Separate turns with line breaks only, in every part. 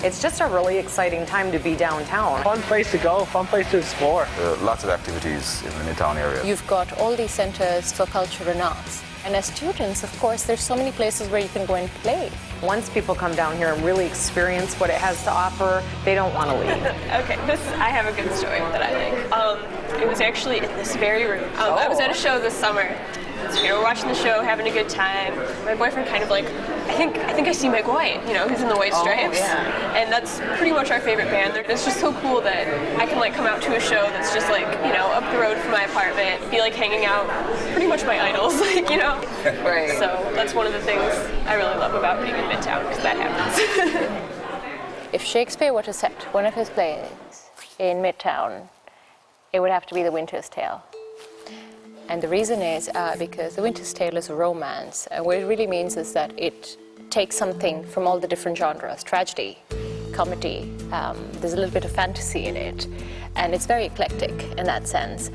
It's just a really exciting time to be downtown.
Fun place to go, fun place to explore.
Lots of activities in the Midtown area.
You've got all these centers for culture and arts. And as students, of course, there's so many places where you can go and play.
Once people come down here and really experience what it has to offer, they don't want to leave.
Okay, I have a good story that I like. It was actually in this very room. I was at a show this summer. So, we're watching the show, having a good time. My boyfriend kind of like, I think I see Meg White, who's in the White Stripes.
Yeah.
And that's pretty much our favorite band. It's just so cool that I can come out to a show that's just up the road from my apartment, be hanging out, pretty much my idols,
Right.
So that's one of the things I really love about being in Midtown, because that happens.
If Shakespeare were to set one of his plays in Midtown, it would have to be The Winter's Tale. And the reason is because The Winter's Tale is a romance, and what it really means is that it takes something from all the different genres, tragedy, comedy, there's a little bit of fantasy in it, and it's very eclectic in that sense.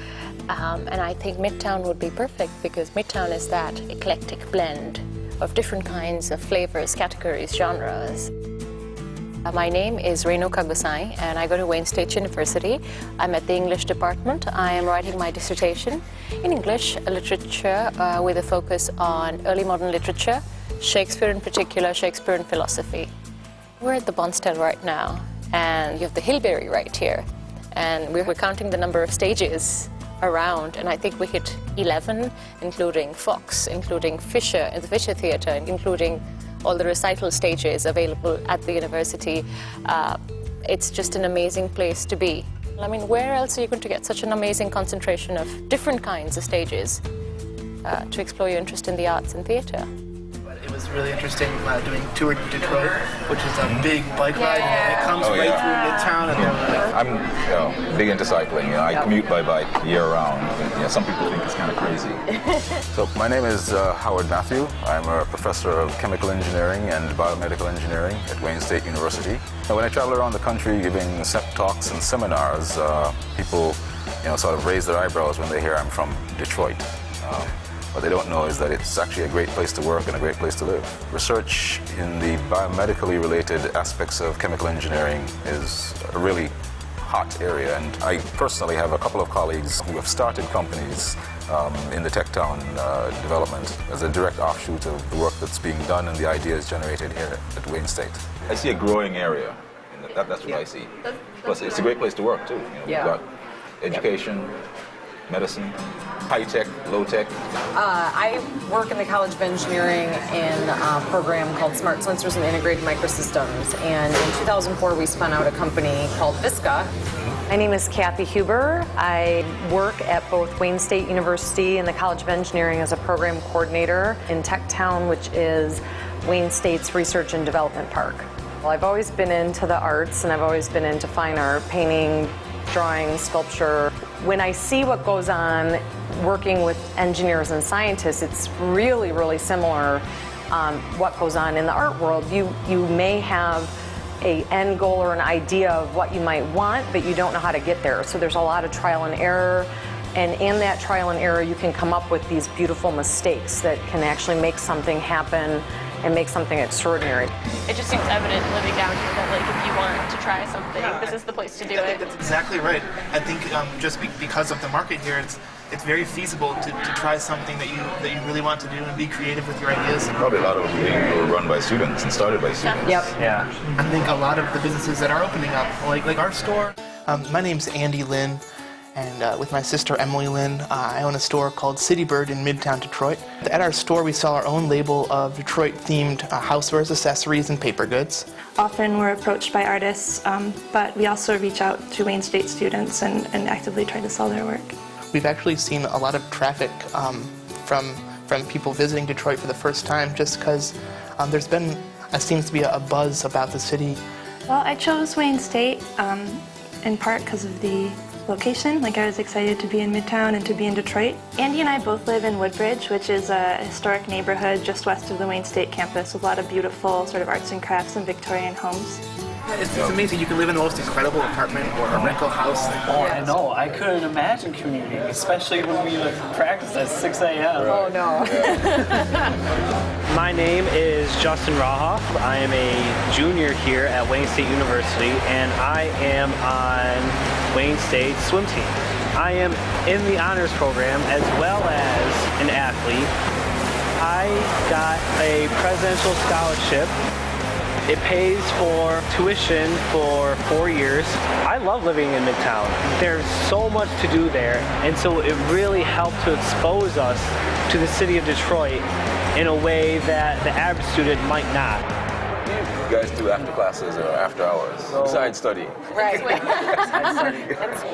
And I think Midtown would be perfect because Midtown is that eclectic blend of different kinds of flavors, categories, genres. My name is Renu Kagusai, and I go to Wayne State University. I'm at the English department. I am writing my dissertation in English literature with a focus on early modern literature, Shakespeare in particular, Shakespeare and philosophy. We're at the Bonstell right now, and you have the Hilberry right here. And we're counting the number of stages around, and I think we hit 11, including Fox, including Fisher in the Fisher Theatre, including all the recital stages available at the university. It's just an amazing place to be. I mean, where else are you going to get such an amazing concentration of different kinds of stages to explore your interest in the arts and theatre?
It was really interesting doing Tour de Detroit, which is a big bike ride, and it comes right through Midtown. And
I'm big into cycling. I commute by bike year-round. Some people think it's kind of crazy. So my name is Howard Matthew. I'm a professor of chemical engineering and biomedical engineering at Wayne State University. And when I travel around the country giving CEP talks and seminars, people sort of raise their eyebrows when they hear I'm from Detroit. What they don't know is that it's actually a great place to work and a great place to live. Research in the biomedically related aspects of chemical engineering is a really hot area, and I personally have a couple of colleagues who have started companies in the tech town development as a direct offshoot of the work that's being done and the ideas generated here at Wayne State. I see a growing area. That's what I see. Plus, it's a great place to work too. You've got education, medicine, high-tech, low-tech.
I work in the College of Engineering in a program called Smart Sensors and Integrated Microsystems. And in 2004, we spun out a company called Visca. My name is Kathy Huber. I work at both Wayne State University and the College of Engineering as a program coordinator in Tech Town, which is Wayne State's Research and Development Park. Well, I've always been into the arts, and I've always been into fine art, painting, drawing, sculpture. When I see what goes on working with engineers and scientists, it's really, really similar what goes on in the art world. You may have an end goal or an idea of what you might want, but you don't know how to get there. So there's a lot of trial and error. And in that trial and error, you can come up with these beautiful mistakes that can actually make something happen and make something extraordinary.
It just seems evident living down here that if you want to try something, this is the place to do it.
that's exactly right. I think just because of the market here, it's very feasible to try something that you really want to do and be creative with your ideas.
Probably a lot of them were run by students and started by students.
Yep.
Yeah.
I think a lot of the businesses that are opening up, like our store. My name's Andy Lynn, and with my sister Emily Lynn, I own a store called City Bird in Midtown Detroit. At our store, we sell our own label of Detroit-themed housewares, accessories, and paper goods.
Often we're approached by artists, but we also reach out to Wayne State students and actively try to sell their work.
We've actually seen a lot of traffic from people visiting Detroit for the first time, just because there's been, seems to be a buzz about the city.
Well, I chose Wayne State in part because of the location. I was excited to be in Midtown and to be in Detroit. Andy and I both live in Woodbridge, which is a historic neighborhood just west of the Wayne State campus with a lot of beautiful sort of arts and crafts and Victorian homes.
It's amazing. You can live in the most incredible apartment or a rental house.
Oh, I know. I couldn't imagine commuting, especially when we practice at 6 a.m.
Oh, no.
My name is Justin Rahoff. I am a junior here at Wayne State University, and I am on Wayne State's swim team. I am in the honors program as well as an athlete. I got a presidential scholarship. It pays for tuition for 4 years. I love living in Midtown. There's so much to do there, and so it really helped to expose us to the city of Detroit in a way that the average student might not.
You guys do after classes or after hours, besides studying?
Right.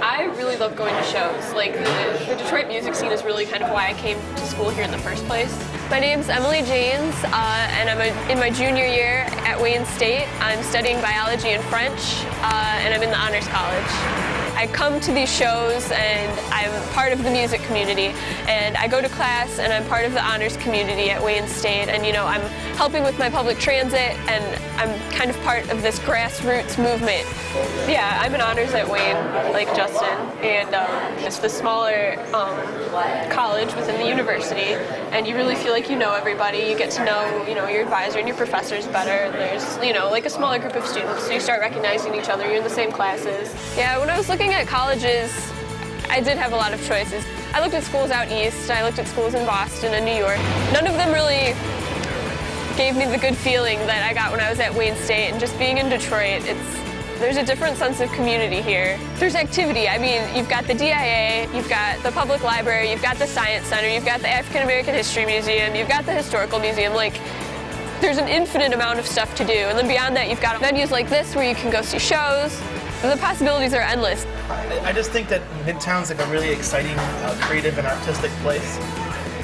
I really love going to shows. Like the Detroit music scene is really kind of why I came to school here in the first place. My name's Emily Janes, and I'm in my junior year at Wayne State. I'm studying biology and French, and I'm in the Honors College. I come to these shows and I'm part of the music community, and I go to class and I'm part of the honors community at Wayne State, and you know, I'm helping with my public transit and I'm kind of part of this grassroots movement. Yeah, I'm in honors at Wayne, like Justin, and it's the smaller college within the university, and you really feel like you know everybody. You get to know, you know, your advisor and your professors better. There's, you know, like a smaller group of students, so you start recognizing each other. You're in the same classes. Yeah, when I was looking at colleges, I did have a lot of choices. I looked at schools out east, I looked at schools in Boston and New York. None of them really gave me the good feeling that I got when I was at Wayne State, and just being in Detroit, there's a different sense of community here. There's activity. I mean, you've got the DIA, you've got the public library, you've got the Science Center, you've got the African American History Museum, you've got the Historical Museum. Like, there's an infinite amount of stuff to do. And then beyond that, you've got venues like this where you can go see shows. The possibilities are endless.
I just think that Midtown's like a really exciting, creative and artistic place.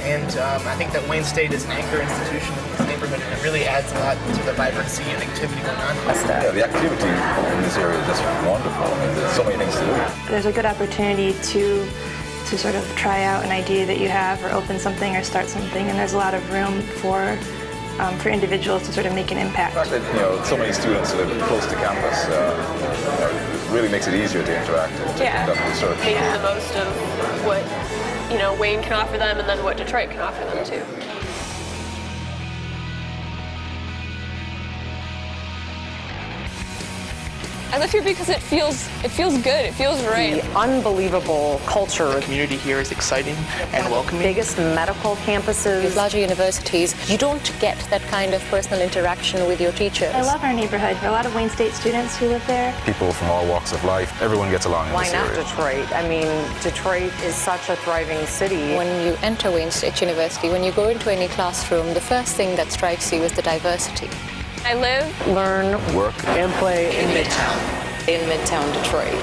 And I think that Wayne State is an anchor institution in this neighborhood, and it really adds a lot to the vibrancy and activity going on.
Yeah, the activity in this area is just wonderful. I mean, there's so many things to do.
There's a good opportunity to sort of try out an idea that you have, or open something, or start something, and there's a lot of room for individuals to sort of make an impact.
The fact that, you know, so many students live close to campus really makes it easier to interact and to conduct research.
Making the most of what, you know, Wayne can offer them, and then what Detroit can offer them too. I live here because it feels good. It feels right.
The unbelievable culture.
The community here is exciting and welcoming.
Biggest medical campuses.
With larger universities, you don't get that kind of personal interaction with your teachers.
I love our neighborhood. There are a lot of Wayne State students who live there.
People from all walks of life, everyone gets along in
Why
this
not
area.
Detroit? I mean, Detroit is such a thriving city.
When you enter Wayne State University, when you go into any classroom, the first thing that strikes you is the diversity.
I live,
Learn,
Work
And play in Midtown.
In Midtown Detroit.